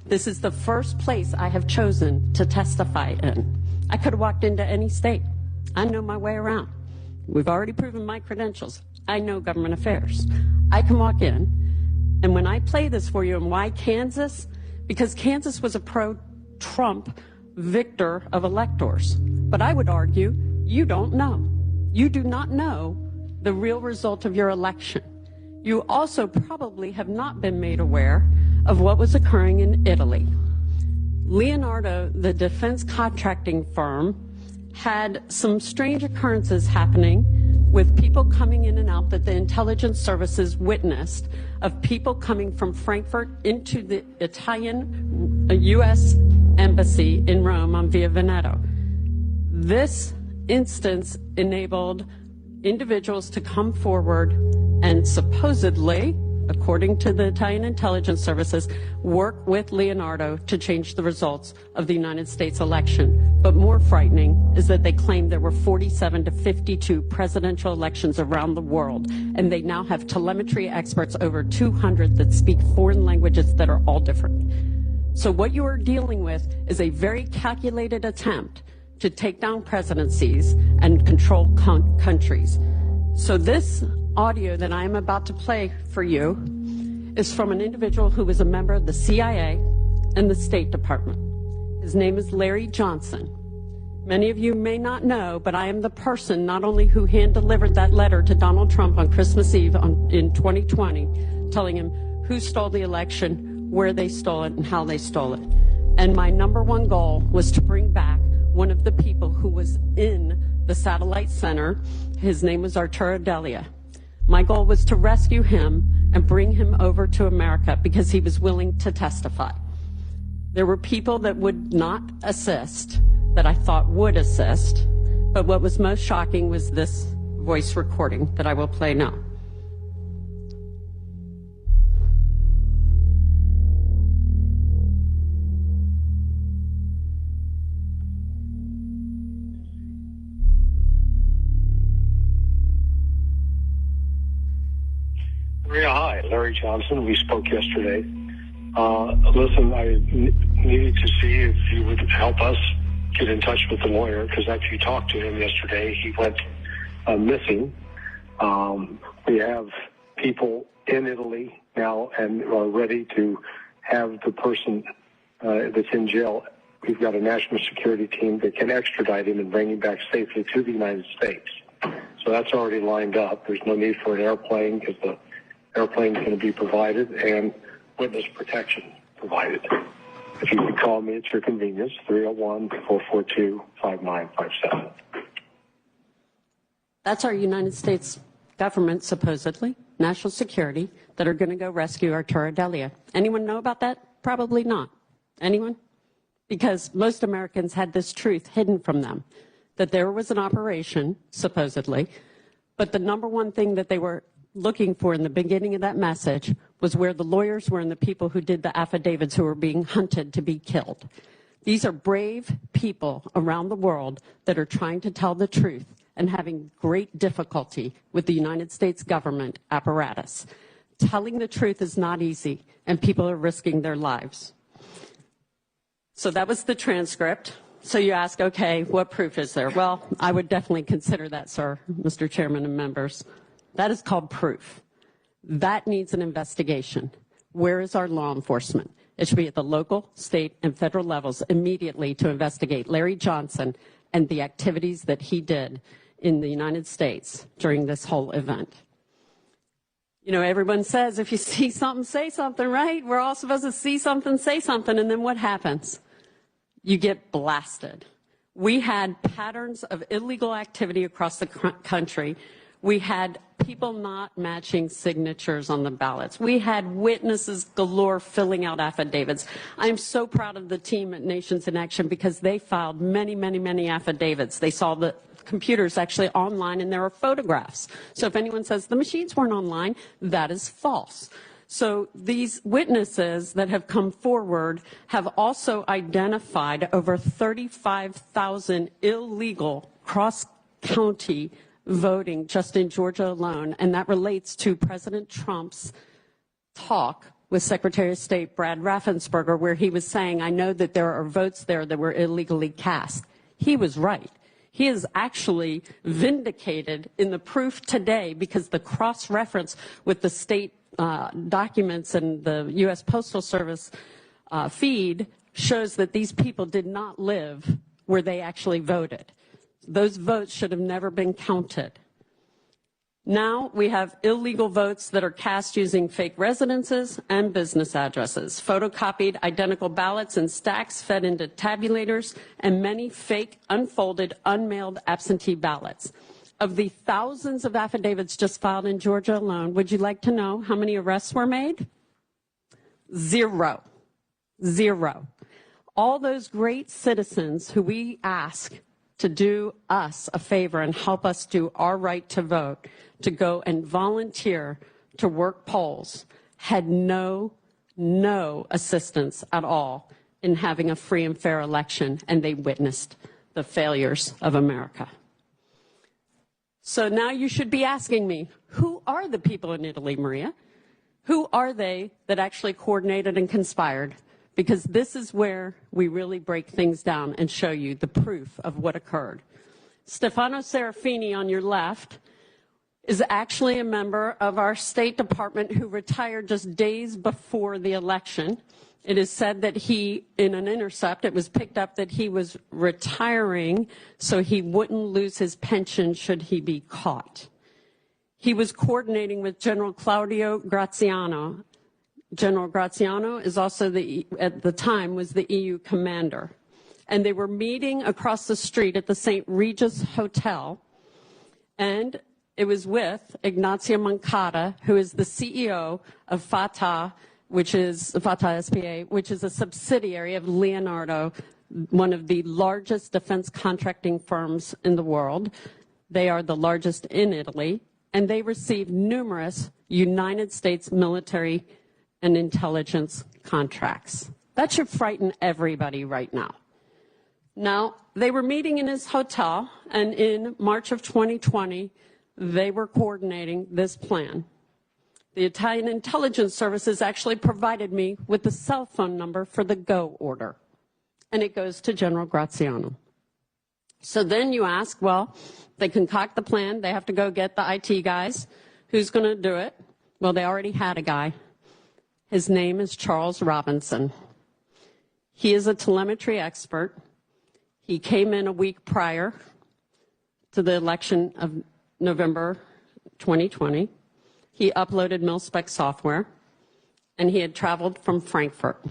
This is the first place I have chosen to testify in. I could have walked into any state. I know my way around. We've already proven my credentials. I know government affairs. I can walk in, and when I play this for you, and why Kansas? Because Kansas was a pro-Trump victor of electors. But I would argue you don't know. You do not know the real result of your election. You also probably have not been made aware of what was occurring in Italy. Leonardo, the defense contracting firm, had some strange occurrences happening with people coming in and out that the intelligence services witnessed, of people coming from Frankfurt into the Italian U.S. embassy in Rome on Via Veneto. This instance enabled individuals to come forward and supposedly, according to the Italian intelligence services, work with Leonardo to change the results of the United States election. But more frightening is that they claim there were 47 to 52 presidential elections around the world, and they now have telemetry experts, over 200, that speak foreign languages that are all different. So what you are dealing with is a very calculated attempt to take down presidencies and control countries. So this audio that I am about to play for you is from an individual who was a member of the CIA and the State Department. His name is Larry Johnson. Many of you may not know, but I am the person not only who hand-delivered that letter to Donald Trump on Christmas Eve in 2020, telling him who stole the election, where they stole it, and how they stole it. And my number one goal was to bring back one of the people who was in the satellite center. His name was Arturo Delia. My goal was to rescue him and bring him over to America because he was willing to testify. There were people that would not assist, that I thought would assist, but what was most shocking was this voice recording that I will play now. Maria, hi. Larry Johnson. We spoke yesterday. Listen, I needed to see if you would help us get in touch with the lawyer, because after you talked to him yesterday, he went missing. We have people in Italy now and are ready to have the person that's in jail. We've got a national security team that can extradite him and bring him back safely to the United States. So that's already lined up. There's no need for an airplane because the airplane is going to be provided and witness protection provided. If you could call me at your convenience, 301-442-5957. That's our United States government, supposedly, national security, that are going to go rescue Arturo Delia. Anyone know about that? Probably not. Anyone? Because most Americans had this truth hidden from them, that there was an operation, supposedly, but the number one thing that they were looking for in the beginning of that message was where the lawyers were and the people who did the affidavits who were being hunted to be killed. These are brave people around the world that are trying to tell the truth and having great difficulty with the United States government apparatus. Telling the truth is not easy, and people are risking their lives. So that was the transcript. So you ask, okay, what proof is there? Well, I would definitely consider that, sir, Mr. Chairman and members. That is called proof. That needs an investigation. Where is our law enforcement? It should be at the local, state, and federal levels immediately to investigate Larry Johnson and the activities that he did in the United States during this whole event. You know, everyone says if you see something, say something, right? We're all supposed to see something, say something, and then what happens? You get blasted. We had patterns of illegal activity across the country. We had people not matching signatures on the ballots. We had witnesses galore filling out affidavits. I'm so proud of the team at Nations in Action because they filed many, many, many affidavits. They saw the computers actually online and there are photographs. So if anyone says the machines weren't online, that is false. So these witnesses that have come forward have also identified over 35,000 illegal cross-county voting just in Georgia alone, and that relates to President Trump's talk with Secretary of State Brad Raffensperger, where he was saying, I know that there are votes there that were illegally cast. He was right. He is actually vindicated in the proof today because the cross-reference with the state documents and the U.S. Postal Service feed shows that these people did not live where they actually voted. Those votes should have never been counted. Now we have illegal votes that are cast using fake residences and business addresses, photocopied identical ballots in stacks fed into tabulators, and many fake, unfolded, unmailed absentee ballots. Of the thousands of affidavits just filed in Georgia alone, would you like to know how many arrests were made? Zero. Zero. All those great citizens who we ask to do us a favor and help us do our right to vote, to go and volunteer to work polls, had no assistance at all in having a free and fair election, and they witnessed the failures of America. So now you should be asking me, who are the people in Italy, Maria? Who are they that actually coordinated and conspired? Because this is where we really break things down and show you the proof of what occurred. Stefano Serafini on your left is actually a member of our State Department who retired just days before the election. It is said that he, in an intercept, it was picked up that he was retiring so he wouldn't lose his pension should he be caught. He was coordinating with General Claudio Graziano. General Graziano is also at the time was the EU commander. And they were meeting across the street at the St. Regis Hotel. And it was with Ignazio Moncada, who is the CEO of Fatah, which is Fatah SPA, which is a subsidiary of Leonardo, one of the largest defense contracting firms in the world. They are the largest in Italy, and they received numerous United States military and intelligence contracts. That should frighten everybody right now. Now, they were meeting in his hotel, and in March of 2020, they were coordinating this plan. The Italian intelligence services actually provided me with the cell phone number for the go order, and it goes to General Graziano. So then you ask, well, they concoct the plan, they have to go get the IT guys. Who's going to do it? Well, they already had a guy. His name is Charles Robinson. He is a telemetry expert. He came in a week prior to the election of November 2020. He uploaded mil-spec software, and he had traveled from Frankfurt.